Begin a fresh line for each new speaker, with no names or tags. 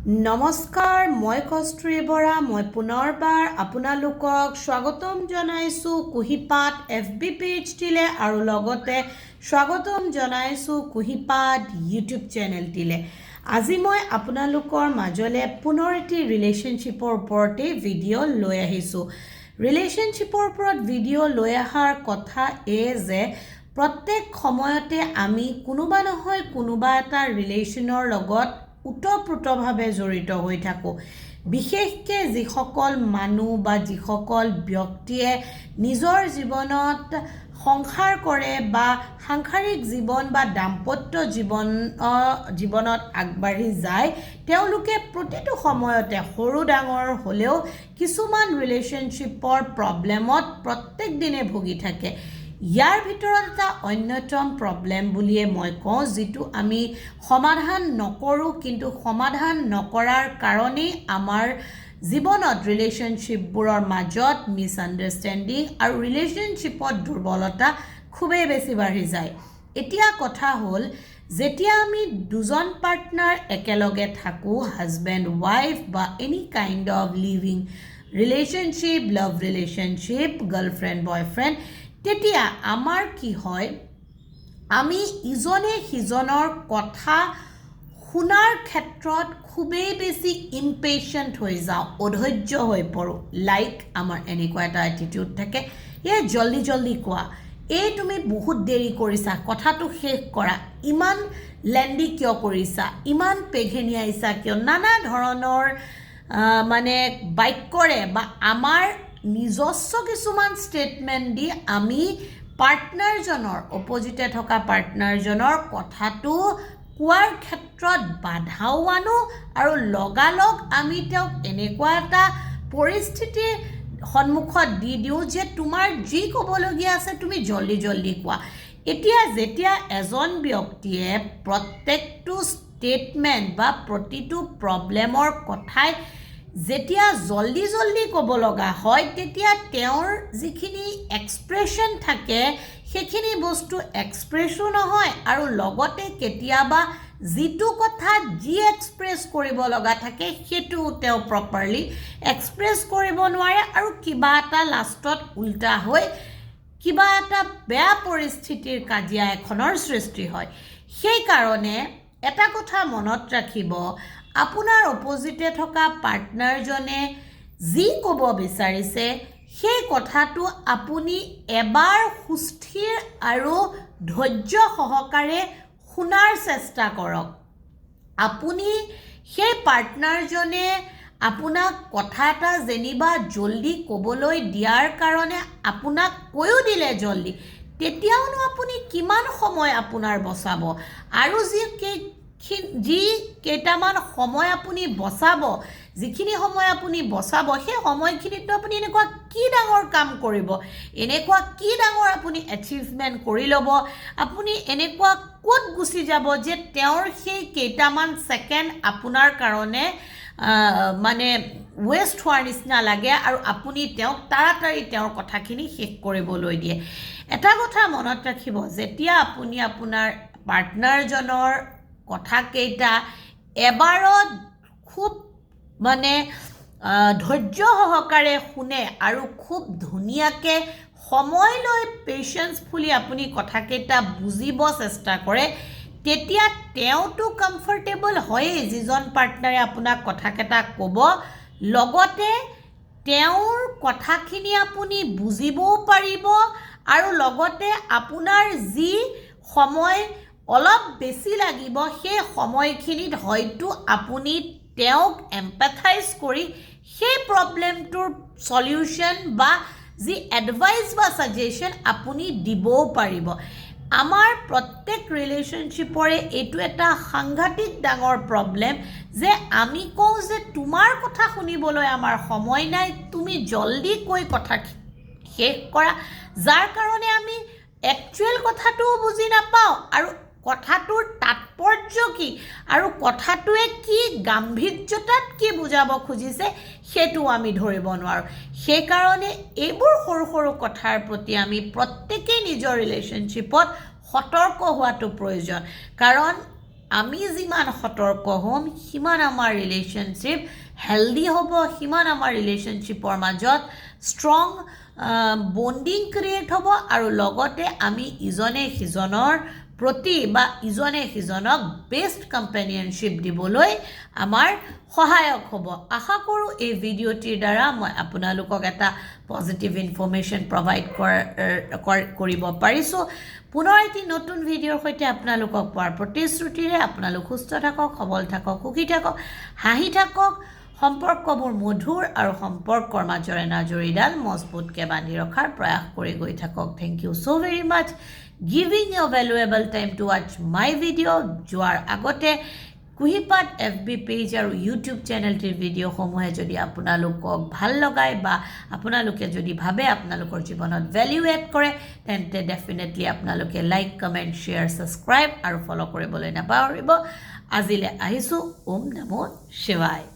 নমস্কাৰ, মই কস্তুৰী বৰা। মই পুনৰবাৰ আপোনালোকক স্বাগতম জনাইছোঁ কুহিপাত FB পেজটিলে আৰু লগতে স্বাগতম জনাইছোঁ কুহিপাত YouTube চেনেলটিলে। আজি মই আপোনালোকৰ মাজলৈ পুনৰ এটি ৰিলেশ্যনশ্বিপৰ ওপৰতে ভিডিঅ' লৈ আহিছোঁ। ৰিলেশ্যনশ্বিপৰ ওপৰত ভিডিঅ' লৈ অহাৰ কথা যে প্ৰত্যেক সময়তে আমি কোনোবা নহয় কোনোবা এটা ৰিলেশ্যনৰ লগত ওতঃপ্ৰোতভাৱে জড়িত হৈ থাকোঁ। বিশেষকৈ যিসকল মানুহ বা যিসকল ব্যক্তিয়ে নিজৰ জীৱনত সংসাৰ কৰে বা সাংসাৰিক জীৱন বা দাম্পত্য জীৱনত আগবাঢ়ি যায়, তেওঁলোকে প্ৰতিটো সময়তে সৰু ডাঙৰ হ'লেও কিছুমান ৰিলেশ্যনশ্বিপৰ প্ৰব্লেমত প্ৰত্যেক দিনে ভুগি থাকে। ইয়াৰ ভিতৰত এটা অন্যতম প্ৰব্লেম বুলিয়ে মই কওঁ, যিটো আমি সমাধান নকৰোঁ, কিন্তু সমাধান নকৰাৰ কাৰণেই আমাৰ জীৱনত ৰিলেশ্যনশ্বিপবোৰৰ মাজত মিছআণ্ডাৰষ্টেণ্ডিং আৰু ৰিলেশ্যনশ্বিপত দুৰ্বলতা খুবেই বেছি বাঢ়ি যায়। এতিয়া কথা হ'ল, যেতিয়া আমি দুজন পাৰ্টনাৰ একেলগে থাকোঁ, হাজবেণ্ড ৱাইফ বা any kind of living relationship, love relationship, girlfriend boyfriend, তেতিয়া আমাৰ কি হয়, আমি ইজনে সিজনৰ কথা শুনাৰ ক্ষেত্ৰত খুবেই বেছি ইম্পেশ্যেণ্ট হৈ যাওঁ, অধৈৰ্য হৈ পৰোঁ। লাইক আমাৰ এনেকুৱা এটা এটিটিউড থাকে, জল্দি জল্দি কোৱা, তুমি বহুত দেৰি কৰিছা, কথাটো শেষ কৰা, ইমান লেণ্ডি কিয় কৰিছা, ইমান পেঘেনিয়াইছা কিয়, নানা ধৰণৰ বাক্যৰে বা আমাৰ নিজস্ব কিছুমান ষ্টেটমেণ্ট দি আমি পাৰ্টনাৰজনৰ অপজিটে থকা পাৰ্টনাৰজনৰ কথাটো কোৱাৰ ক্ষেত্ৰত বাধাও আনো আৰু লগালগ আমি তেওঁক এনেকুৱা এটা পৰিস্থিতিৰ সন্মুখত দি দিওঁ যে তোমাৰ যি ক'বলগীয়া আছে তুমি জল্দি জল্দি কোৱা। এতিয়া যেতিয়া এজন ব্যক্তিয়ে প্ৰত্যেকটো ষ্টেটমেণ্ট বা প্ৰতিটো প্ৰব্লেমৰ কথাই যেতিয়া জল্দি জল্দি ক'ব লগা হয়, তেতিয়া তেওঁৰ যিখিনি এক্সপ্ৰেশ্যন থাকে সেইখিনি বস্তু এক্সপ্ৰেছো নহয়, আৰু লগতে কেতিয়াবা যিটো কথা যি এক্সপ্ৰেছ কৰিব লগা থাকে সেইটোও তেওঁ প্ৰপাৰলি এক্সপ্ৰেছ কৰিব নোৱাৰে, আৰু কিবা এটা লাষ্টত উল্টা হৈ কিবা এটা বেয়া পৰিস্থিতিৰ কাজিয়া এখনৰ সৃষ্টি হয়। সেইকাৰণে এটা কথা মনত ৰাখিব, আপোনাৰ অপজিটে থকা পাৰ্টনাৰজনে যি ক'ব বিচাৰিছে সেই কথাটো আপুনি এবাৰ সুস্থিৰ আৰু ধৈৰ্য সহকাৰে শুনাৰ চেষ্টা কৰক। আপুনি সেই পাৰ্টনাৰজনে আপোনাক কথা এটা যেনিবা জল্দি ক'বলৈ দিয়াৰ কাৰণে আপোনাক কৈও দিলে জল্দি, তেতিয়াওনো আপুনি কিমান সময় আপোনাৰ বচাব, আৰু যি কেইটামান সময় আপুনি বচাব, যিখিনি সময় আপুনি বচাব সেই সময়খিনিতো আপুনি এনেকুৱা কি ডাঙৰ কাম কৰিব, এনেকুৱা কি ডাঙৰ আপুনি এচিভমেণ্ট কৰি ল'ব, আপুনি এনেকুৱা ক'ত গুচি যাব যে তেওঁৰ সেই কেইটামান ছেকেণ্ড আপোনাৰ কাৰণে ৱেষ্ট হোৱাৰ নিচিনা লাগে আৰু আপুনি তেওঁক তাড়াতাড়ি তেওঁৰ কথাখিনি শেষ কৰিবলৈ দিয়ে। এটা কথা মনত ৰাখিব, যেতিয়া আপুনি আপোনাৰ পাৰ্টনাৰজনৰ কথাকেইটা এবাৰত খুব ধৈৰ্য সহকাৰে শুনে আৰু খুব ধুনীয়াকৈ সময় লৈ পেচেঞ্চফুলি আপুনি কথাকেইটা বুজিব চেষ্টা কৰে, তেতিয়া তেওঁতো কমফৰ্টেবল হয়েই, যিজন পাৰ্টনাৰে আপোনাক কথাকেইটা ক'ব, লগতে তেওঁৰ কথাখিনি আপুনি বুজিবও পাৰিব, আৰু লগতে আপোনাৰ যি সময় অলপ বেছি লাগিব সেই সময়খিনিত হয়তো আপুনি তেওঁক এম্পেথাইজ কৰি সেই প্ৰব্লেমটোৰ সলিউশ্যন বা যি এডভাইচ বা ছাজেশ্যন আপুনি দিবও পাৰিব। আমাৰ প্ৰত্যেক ৰিলেশ্যনশ্বিপৰে এইটো এটা সাংঘাতিক ডাঙৰ প্ৰব্লেম যে আমি কওঁ যে তোমাৰ কথা শুনিবলৈ আমাৰ সময় নাই, তুমি জল্দি কৈ কথা শেষ কৰা, যাৰ কাৰণে আমি একচুৱেল কথাটোও বুজি নাপাওঁ আৰু কথাটোৰ তাৎপৰ্য কি আৰু কথাটোৱে কি গাম্ভীৰ্যতাত কি বুজাব খুজিছে সেইটোও আমি ধৰিব নোৱাৰোঁ। সেইকাৰণে এইবোৰ সৰু সৰু কথাৰ প্ৰতি আমি প্ৰত্যেকেই নিজৰ ৰিলেশ্যনশ্বিপত সতৰ্ক হোৱাটো প্ৰয়োজন, কাৰণ আমি যিমান সতৰ্ক হ'ম সিমান আমাৰ ৰিলেশ্যনশ্বিপ হেল্ডি হ'ব, সিমান আমাৰ ৰিলেশ্যনশ্বিপৰ মাজত ষ্ট্ৰং বণ্ডিং ক্ৰিয়েট হ'ব আৰু লগতে আমি ইজনে সিজনৰ প্ৰতি বা ইজনে সিজনক বেষ্ট কম্পেনিয়নশ্বিপ দিবলৈ আমাৰ সহায়ক হ'ব। আশা কৰোঁ এই ভিডিঅ'টিৰ দ্বাৰা মই আপোনালোকক এটা পজিটিভ ইনফৰ্মেশ্যন প্ৰভাইড কৰিব পাৰিছোঁ। পুনৰ এটি নতুন ভিডিঅ'ৰ সৈতে আপোনালোকক পোৱাৰ প্ৰতিশ্ৰুতিৰে আপোনালোক সুস্থ থাকক, সবল থাকক, সুখী থাকক, হাঁহি থাকক, সম্পৰ্কবোৰ মধুৰ আৰু সম্পৰ্কৰ মাজৰে নাজৰিডাল মজবুতকৈ বান্ধি ৰখাৰ প্ৰয়াস কৰি গৈ থাকক। Thank you so' very much giving you valuable time to watch my video'. যোৱাৰ আগতে কুহিপাত FB পেজ আৰু ইউটিউব চেনেলটিৰ ভিডিঅ'সমূহে যদি আপোনালোকক ভাল লগায় বা আপোনালোকে যদি ভাবে আপোনালোকৰ জীৱনত ভেলিউ এড কৰে, তেন্তে ডেফিনেটলি আপোনালোকে লাইক, কমেণ্ট, শ্বেয়াৰ, ছাবস্ক্ৰাইব আৰু ফ'ল' কৰিবলৈ নাপাহৰিব। আজিলৈ আহিছোঁ। ওম নমো শিৱায়।